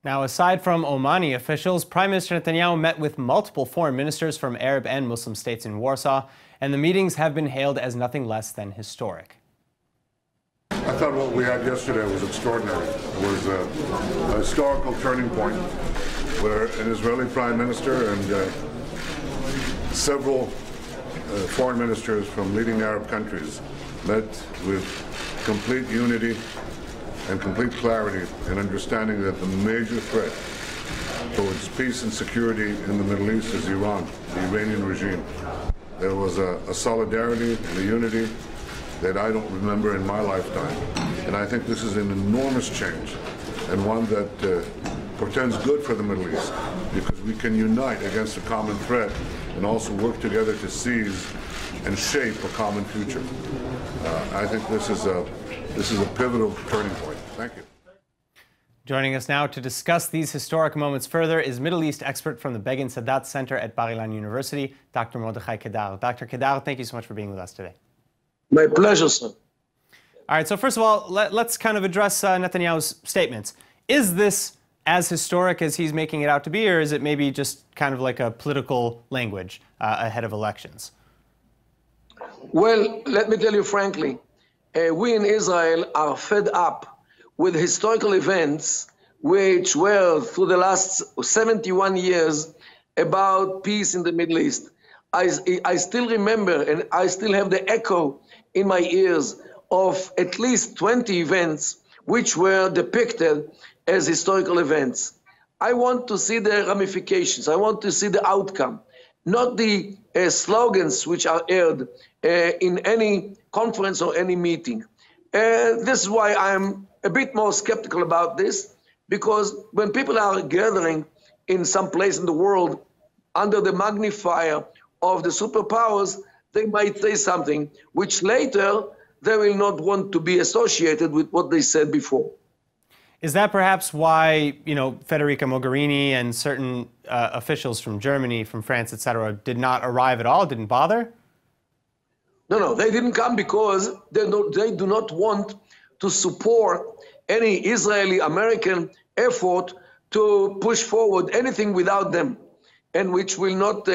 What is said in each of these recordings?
Now, aside from Omani officials, Prime Minister Netanyahu met with multiple foreign ministers from Arab and Muslim states in Warsaw, and the meetings have been hailed as nothing less than historic. I thought what we had yesterday was extraordinary. It was a historical turning point where an Israeli Prime Minister and several foreign ministers from leading Arab countries met with complete unity and complete clarity and understanding that the major threat towards peace and security in the Middle East is Iran, the Iranian regime. There was a solidarity and a unity that I don't remember in my lifetime. And I think this is an enormous change and one that portends good for the Middle East, because we can unite against a common threat and also work together to seize and shape a common future. I think this is a pivotal turning point. Thank you. Joining us now to discuss these historic moments further is Middle East expert from the Begin-Sadat Center at Ilan University, Dr. Mordechai Kedar. Dr. Kedar, thank you so much for being with us today. My pleasure, sir. All right, so first of all, let's kind of address Netanyahu's statements. Is this as historic as he's making it out to be, or is it maybe just kind of like a political language ahead of elections? Well, let me tell you frankly, we in Israel are fed up with historical events which were, through the last 71 years, about peace in the Middle East. I still remember, and I still have the echo in my ears of at least 20 events which were depicted as historical events. I want to see the ramifications. I want to see the outcome, not the slogans which are aired in any conference or any meeting. This is why I'm a bit more skeptical about this, because when people are gathering in some place in the world under the magnifier of the superpowers, they might say something which later they will not want to be associated with what they said before. Is that perhaps why, Federica Mogherini and certain officials from Germany, from France, etc., did not arrive at all, didn't bother? No, they didn't come because they do not want to support any Israeli-American effort to push forward anything without them, and which will not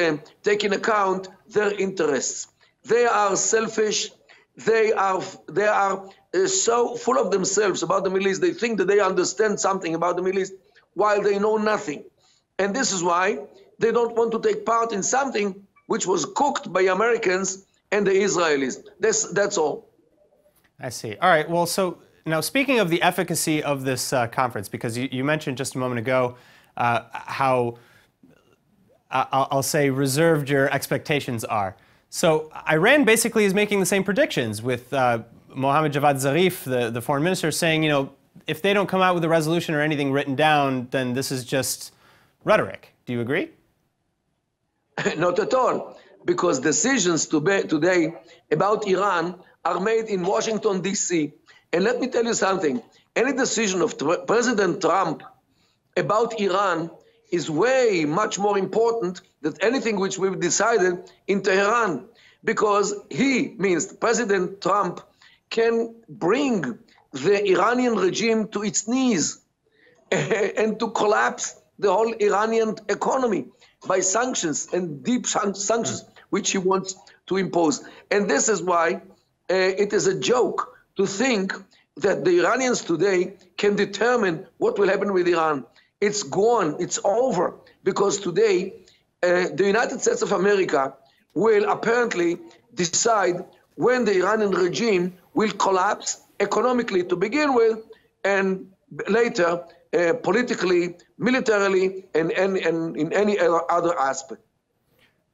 take in account their interests. They are selfish. They are so full of themselves about the Middle East. They think that they understand something about the Middle East while they know nothing. And this is why they don't want to take part in something which was cooked by Americans and the Israelis. That's all. I see. All right. Well, so now speaking of the efficacy of this conference, because you mentioned just a moment ago how, I'll say, reserved your expectations are. So Iran basically is making the same predictions with Mohammad Javad Zarif, the foreign minister, saying, if they don't come out with a resolution or anything written down, then this is just rhetoric. Do you agree? Not at all, because decisions today about Iran are made in Washington, D.C. And let me tell you something. Any decision of President Trump about Iran is way much more important than anything which we've decided in Tehran, because President Trump can bring the Iranian regime to its knees and to collapse the whole Iranian economy by sanctions and deep sanctions which he wants to impose. And this is why it is a joke to think that the Iranians today can determine what will happen with Iran. It's gone, it's over, because today the United States of America will apparently decide when the Iranian regime will collapse economically to begin with, and later politically, militarily, and in any other aspect.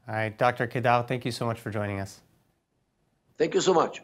All right, Dr. Kedar, thank you so much for joining us. Thank you so much.